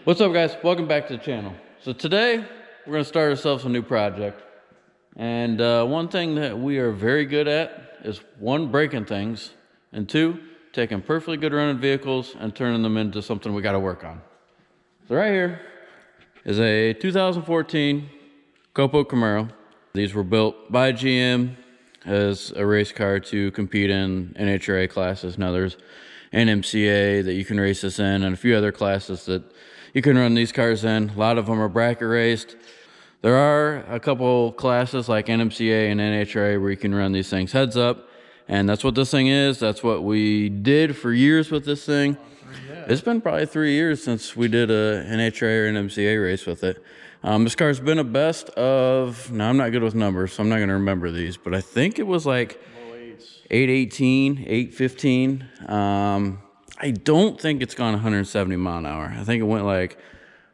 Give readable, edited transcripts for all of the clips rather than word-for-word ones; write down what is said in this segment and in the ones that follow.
What's up, guys? Welcome back to the channel. So today we're going to start ourselves a new project, and one thing that we are very good at is one, breaking things, and two, taking perfectly good running vehicles and turning them into something we got to work on. So right here is a 2014 Copo Camaro. These were built by GM as a race car to compete in NHRA classes. Now there's NMCA that you can race this in, and a few other classes that you can run these cars in. A lot of them are bracket raced. There are a couple classes like NMCA and NHRA where you can run these things heads up, and that's what this thing is. That's what we did for years with this thing. It's been probably 3 years since we did a NHRA or NMCA race with it. This car's been a best of, now I'm not good with numbers, so I'm not gonna remember these, but I think it was like 818, 815. I don't think it's gone 170 mile an hour. I think it went like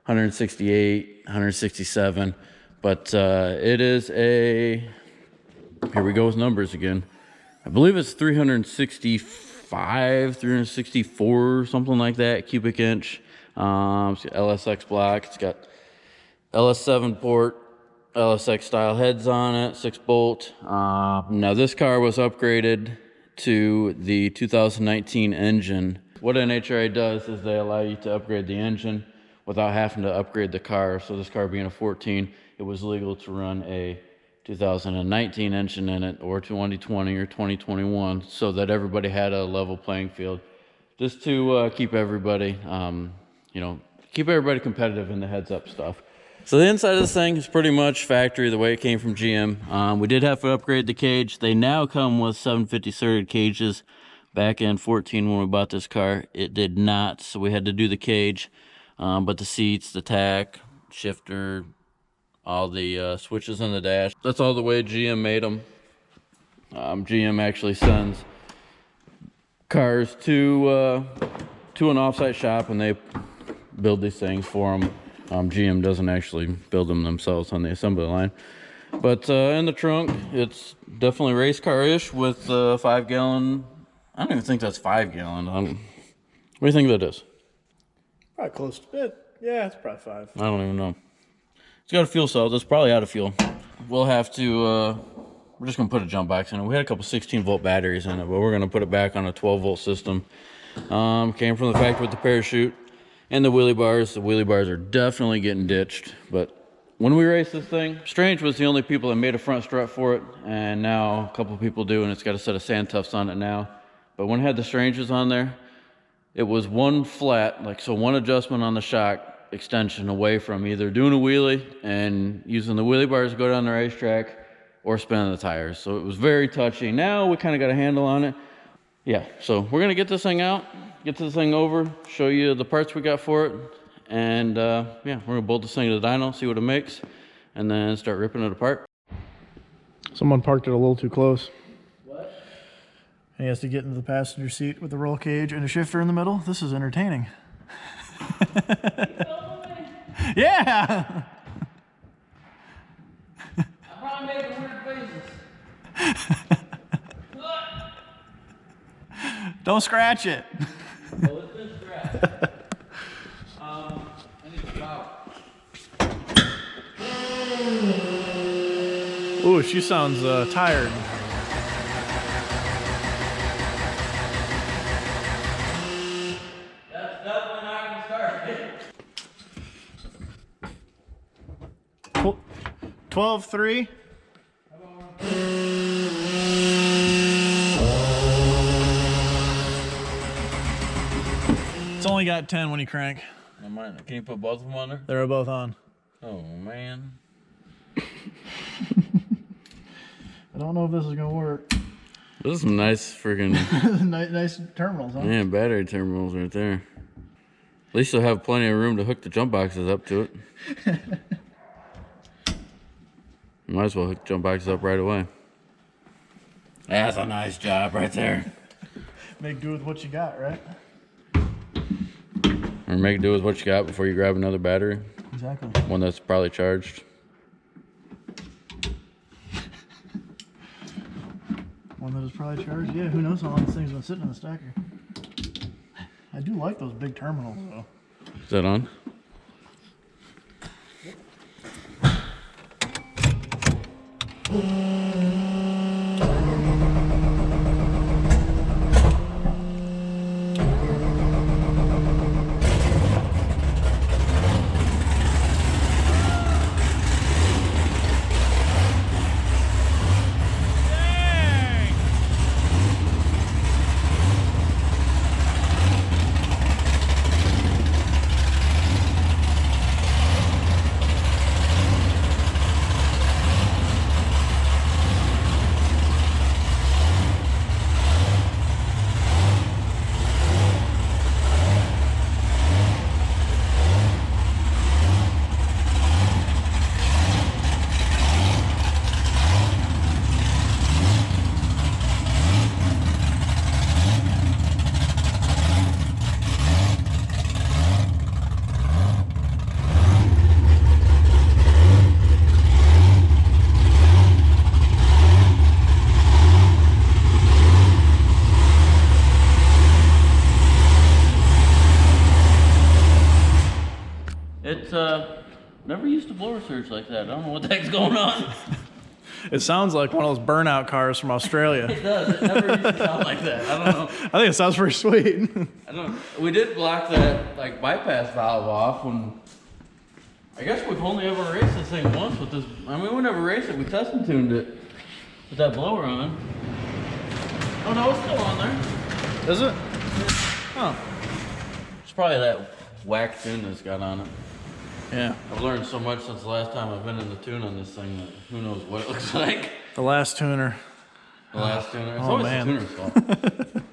168, 167, but it is a, here we go with numbers again. I believe it's 365, 364, something like that, cubic inch. It's got LSX block, it's got LS7 port, LSX style heads on it, 6-bolt. Now this car was upgraded to the 2019 engine. What NHRA does is they allow you to upgrade the engine without having to upgrade the car. So this car being a 14, it was legal to run a 2019 engine in it, or 2020 or 2021, so that everybody had a level playing field. Just to keep everybody, keep everybody competitive in the heads up stuff. So the inside of this thing is pretty much factory, the way it came from GM. We did have to upgrade the cage. They now come with 750 threaded cages. Back in 14 when we bought this car, it did not, so we had to do the cage. But the seats, the tack, shifter, all the switches in the dash, that's all the way GM made them. GM actually sends cars to an offsite shop and they build these things for them. GM doesn't actually build them themselves on the assembly line. But in the trunk, it's definitely race car-ish with 5 gallon. I don't even think that's 5 gallon. What do you think that is? Probably close to it. Yeah, it's probably 5. I don't even know. It's got a fuel cell. That's probably out of fuel. We'll have to, we're just going to put a jump box in it. We had a couple 16-volt batteries in it, but we're going to put it back on a 12-volt system. Came from the factory with the parachute and the wheelie bars. The wheelie bars are definitely getting ditched, but when we raced this thing, Strange was the only people that made a front strut for it, and now a couple people do, and it's got a set of sand tufts on it now. But when it had the Stranges on there, it was one flat, so one adjustment on the shock extension away from either doing a wheelie and using the wheelie bars to go down the racetrack or spinning the tires. So it was very touchy. Now we kind of got a handle on it. Yeah, so we're gonna get this thing out, get this thing over, show you the parts we got for it, and yeah, we're gonna bolt this thing to the dyno, see what it makes, and then start ripping it apart. Someone parked it a little too close. He has to get into the passenger seat with the roll cage and a shifter in the middle. This is entertaining. Yeah! I'm probably making weird faces. Don't scratch it. Well, it's been scratched. I need to stop. Ooh, she sounds tired. That's definitely not gonna start. 12-3. It's only got 10 when you crank. Can you put both of them on there? They're both on. Oh, man. I don't know if this is gonna work. Those are some nice freaking nice terminals, huh? man, battery terminals right there. At least you'll have plenty of room to hook the jump boxes up to it. Might as well hook jump boxes up right away. That's a nice job right there. Make do with what you got, right? Or make do with what you got before you grab another battery. Exactly. One that's probably charged. One that is probably charged. Yeah, who knows how long this thing's been sitting in the stacker. I do like those big terminals, though. Is that on? It's never used to blower surge like that. I don't know what the heck's going on. It sounds like one of those burnout cars from Australia. It does. It never used to sound like that. I don't know. I think it sounds pretty sweet. I don't. We did block that like bypass valve off when. I guess we've only ever raced this thing once with this. I mean, we never raced it. We test and tuned it with that blower on. Oh no, it's still on there. Is it? Oh. It's probably that whack tune that's got on it. Yeah. I've learned so much since the last time I've been in the tune on this thing that who knows what it looks like. The last tuner. The last tuner. It's Oh, always man. the tuner's fault.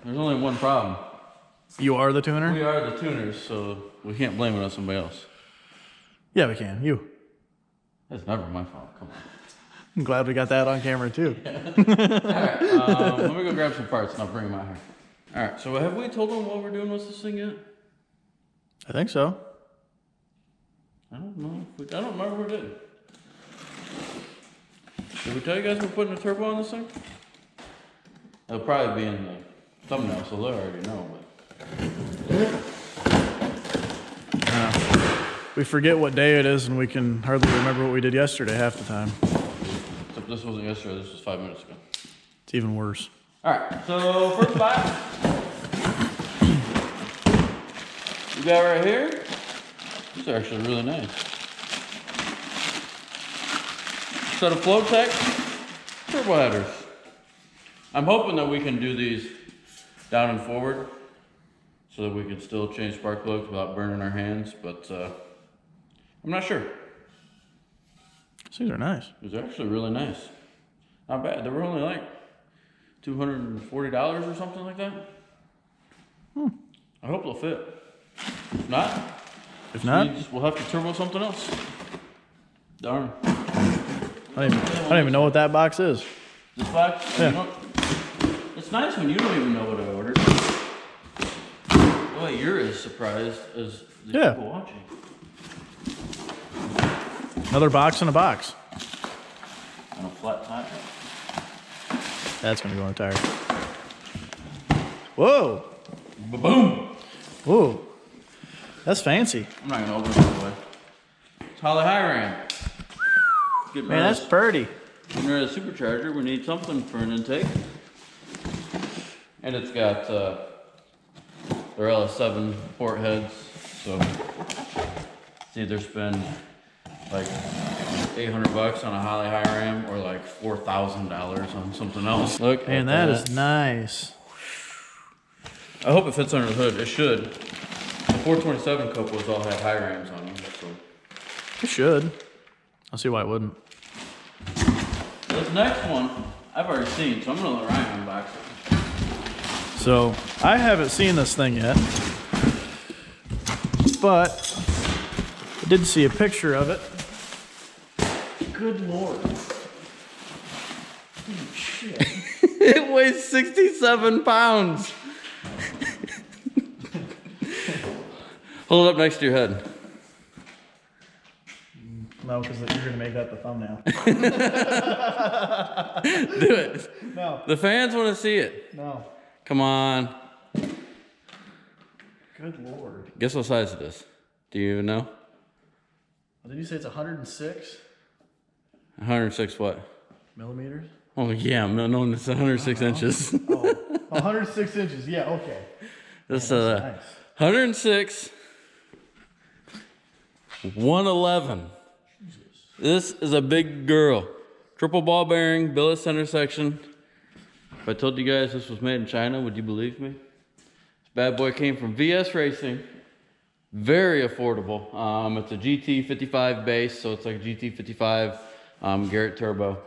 There's only one problem. You are the tuner? We are the tuners, so we can't blame it on somebody else. Yeah, we can. You. That's never my fault. Come on. I'm glad we got that on camera too. Alright, let me go grab some parts and I'll bring them out here. Alright, so have we told them what we're doing with this thing yet? I think so. I don't know. I don't remember if we did. Did we tell you guys we're putting a turbo on this thing? It'll probably be in the thumbnail, so they'll already know. We forget what day it is and we can hardly remember what we did yesterday half the time. Except this wasn't yesterday, this was 5 minutes ago. It's even worse. Alright, so first box. We got right here. These are actually really nice. Set of Flowtech turbo headers. I'm hoping that we can do these down and forward so that we can still change spark plugs without burning our hands, but I'm not sure. These are nice. These are actually really nice. Not bad. They were only like $240 or something like that. I hope they'll fit. If not, we'll have to turbo something else. Darn. I don't even know what that box is. This box? Yeah. It's nice when you don't even know what I ordered. Boy, you're as surprised as the people watching. Another box in a box. On a flat tire. That's gonna go on a tire. Whoa! Ba-boom! Whoa! That's fancy. I'm not gonna open it all the way. It's Holly High Ram. Man, that's pretty. Getting rid of the supercharger, we need something for an intake. And it's got their LS7 port heads, so it's either spend like $800 on a Holly High Ram or like $4,000 on something else. Look, Man, that is nice. I hope it fits under the hood. It should. The 427 Copos all have high rams on them, so. It should. I'll see why it wouldn't. This next one, I've already seen, so I'm gonna let Ryan unbox it. So, I haven't seen this thing yet, but I did see a picture of it. Good Lord. Holy shit. It weighs 67 pounds. Hold it up next to your head. No, because you're going to make that the thumbnail. Do it. No. The fans want to see it. No. Come on. Good Lord. Guess what size it is? Do you even know? Did you say it's 106? 106 what? Millimeters? Oh yeah, no, it's 106 inches. Oh, 106 inches. Yeah, okay. This That's nice. 106, 111. This is a big girl. Triple ball bearing, billet center section. If I told you guys this was made in China, would you believe me? This bad boy came from VS Racing. Very affordable. It's a GT55 base, so it's like a GT55 Garrett turbo.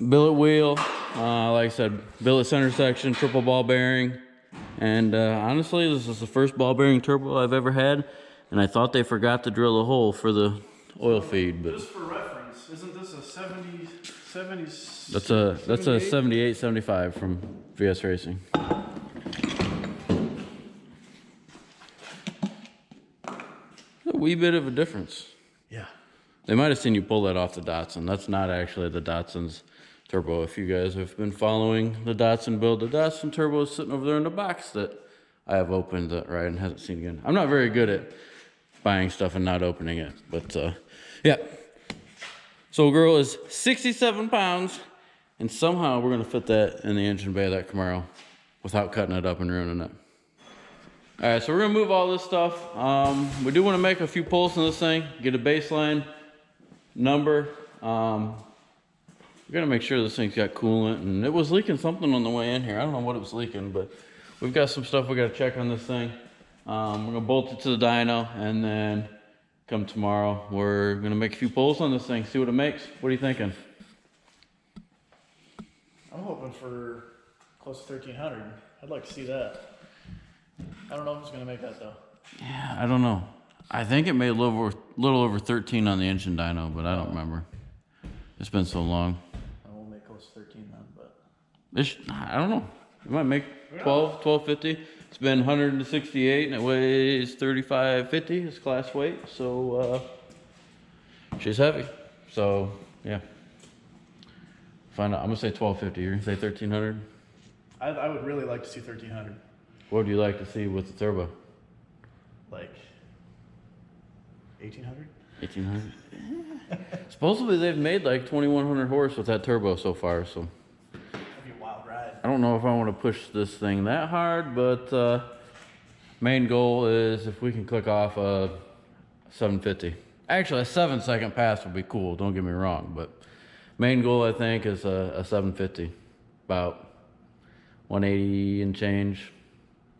Billet wheel, like I said, billet center section, triple ball bearing. And honestly, this is the first ball bearing turbo I've ever had. And I thought they forgot to drill a hole for the oil feed. But just for reference, isn't this a 70s? That's a 78, 75 from VS Racing. A wee bit of a difference. Yeah. They might have seen you pull that off the Datsun. That's not actually the Datsun's turbo. If you guys have been following the Datsun build, the Datsun turbo is sitting over there in the box that I have opened that Ryan hasn't seen again. I'm not very good at buying stuff and not opening it, but yeah. So girl is 67 pounds, and somehow we're gonna fit that in the engine bay of that Camaro without cutting it up and ruining it. All right, so we're gonna move all this stuff. We do wanna make a few pulls in this thing, get a baseline number. We gotta make sure this thing's got coolant, and it was leaking something on the way in here. I don't know what it was leaking, but we've got some stuff we gotta check on this thing. We're gonna bolt it to the dyno, and then come tomorrow, we're gonna make a few pulls on this thing, see what it makes. What are you thinking? I'm hoping for close to 1,300. I'd like to see that. I don't know if it's gonna make that though. Yeah, I don't know. I think it made a little over 13 on the engine dyno, but I don't remember. It's been so long. I won't make close to 13 then, but. I don't know. It might make 12, 1250. It's been 168 and it weighs 3550. It's class weight, so she's heavy. So yeah. Find out. I'm gonna say 1250. You're gonna say 1300. I would really like to see 1,300. What would you like to see with the turbo? Like 1,800. 1800. Supposedly they've made like 2,100 horse with that turbo so far. So. That'd be a wild ride. I don't know if I want to push this thing that hard, but main goal is if we can click off a 750. Actually, a 7-second pass would be cool, don't get me wrong, but main goal I think is a 750, about 180 and change.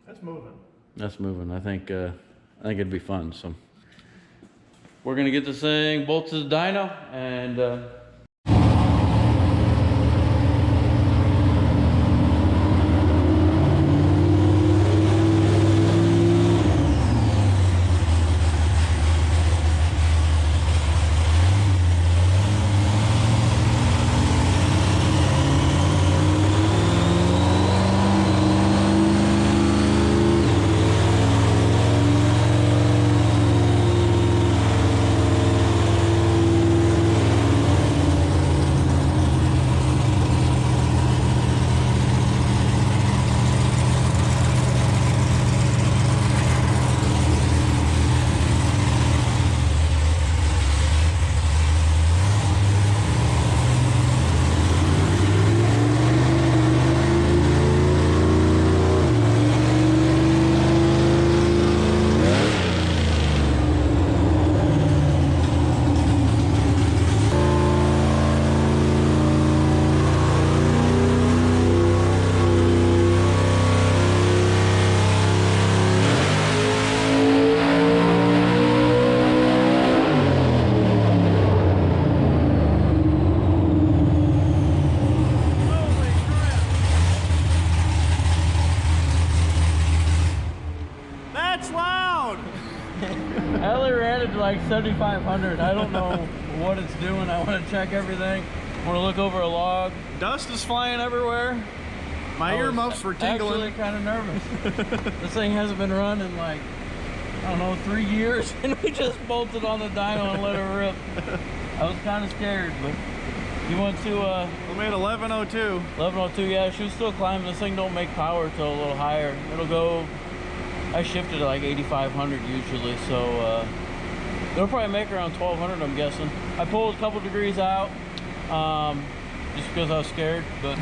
That's moving. That's moving. I think it'd be fun. So we're gonna get this thing bolted to the dyno and. I only ran it to like 7,500. I don't know what it's doing. I want to check everything. I want to look over a log. Dust is flying everywhere. My earmuffs were tingling. Actually kind of nervous. This thing hasn't been running in like, I don't know, 3 years, and we just bolted on the dyno and let it rip. I was kind of scared, but you want to... We made 1102. 1102, yeah, she was still climbing. This thing don't make power till a little higher. It'll go... I shifted to like 8,500 usually, so it'll probably make around 1,200, I'm guessing. I pulled a couple degrees out. just because I was scared. But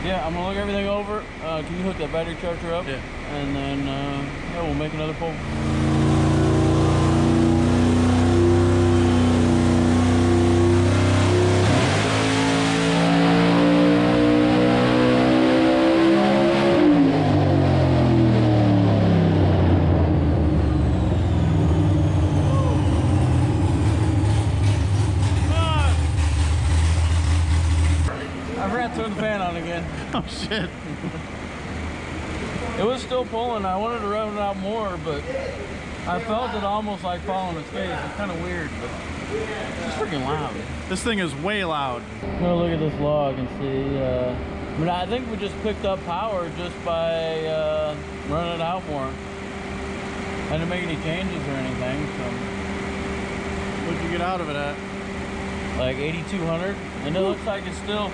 yeah, I'm gonna look everything over. Can you hook that battery charger up? Yeah. And then yeah, we'll make another pull. I forgot to turn the fan on again. Oh shit. It was still pulling. I wanted to rev it out more, but I felt it almost like falling its face. It's kind of weird, but it's freaking loud. This thing is way loud. I'm gonna look at this log and see. I mean, I think we just picked up power just by running it out more. I didn't make any changes or anything, so. What'd you get out of it at? Like 8,200, and it looks like it's still.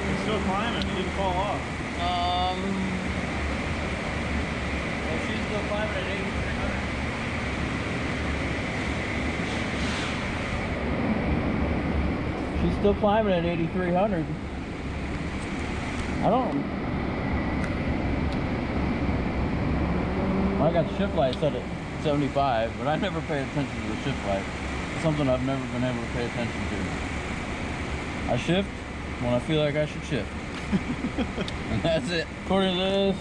It's still climbing. It didn't fall off. Well, she's still climbing at 8,300. She's still climbing at 8,300. I don't. I got the shift light set at 75, but I never paid attention to the shift light. It's something I've never been able to pay attention to. I shift when I feel like I should shift. And that's it. According to this,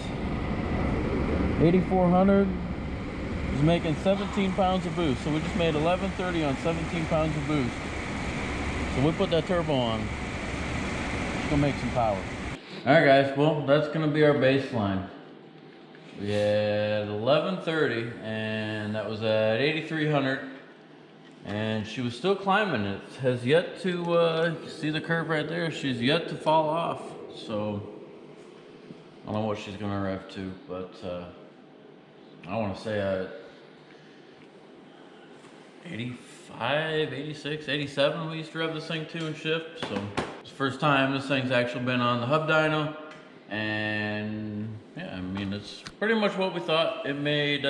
8,400 is making 17 pounds of boost. So we just made 1130 on 17 pounds of boost. So we put that turbo on. It's gonna make some power. All right, guys. Well, that's gonna be our baseline. We had 1130, and that was at 8,300. And she was still climbing. It has yet to, see the curve right there? She's yet to fall off. So, I don't know what she's gonna rev to, but I wanna say 85, 86, 87 we used to rev this thing to and shift. So, it's the first time this thing's actually been on the hub dyno. And yeah, I mean, it's pretty much what we thought. It made,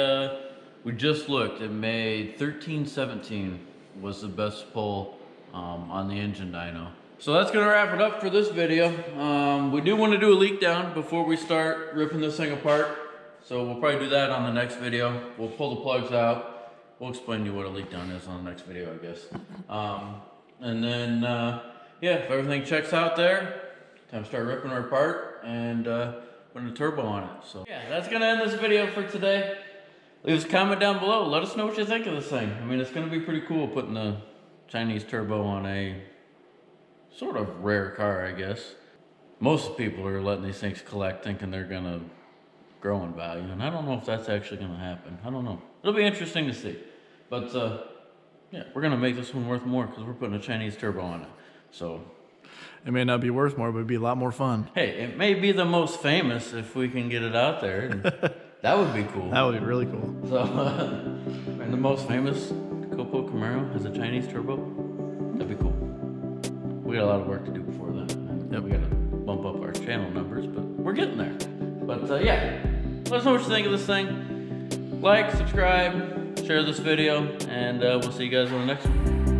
we just looked, it made 1317 was the best pull on the engine dyno. So that's gonna wrap it up for this video. We do want to do a leak down before we start ripping this thing apart. So we'll probably do that on the next video. We'll pull the plugs out. We'll explain to you what a leak down is on the next video, I guess. And then, yeah, if everything checks out there, time to start ripping her apart and putting a turbo on it. So yeah, that's gonna end this video for today. Leave us a comment down below. Let us know what you think of this thing. I mean, it's gonna be pretty cool putting a Chinese turbo on a sort of rare car, I guess. Most people are letting these things collect thinking they're gonna grow in value, and I don't know if that's actually gonna happen. I don't know. It'll be interesting to see. But yeah, we're gonna make this one worth more because we're putting a Chinese turbo on it. So it may not be worth more, but it'd be a lot more fun. Hey, it may be the most famous if we can get it out there. And that would be cool. That would be really cool. So, and the most famous Copo Camaro has a Chinese turbo. That'd be cool. We got a lot of work to do before then. Yep. We gotta bump up our channel numbers, but we're getting there. But yeah, let us know what you think of this thing. Like, subscribe, share this video, and we'll see you guys on the next one.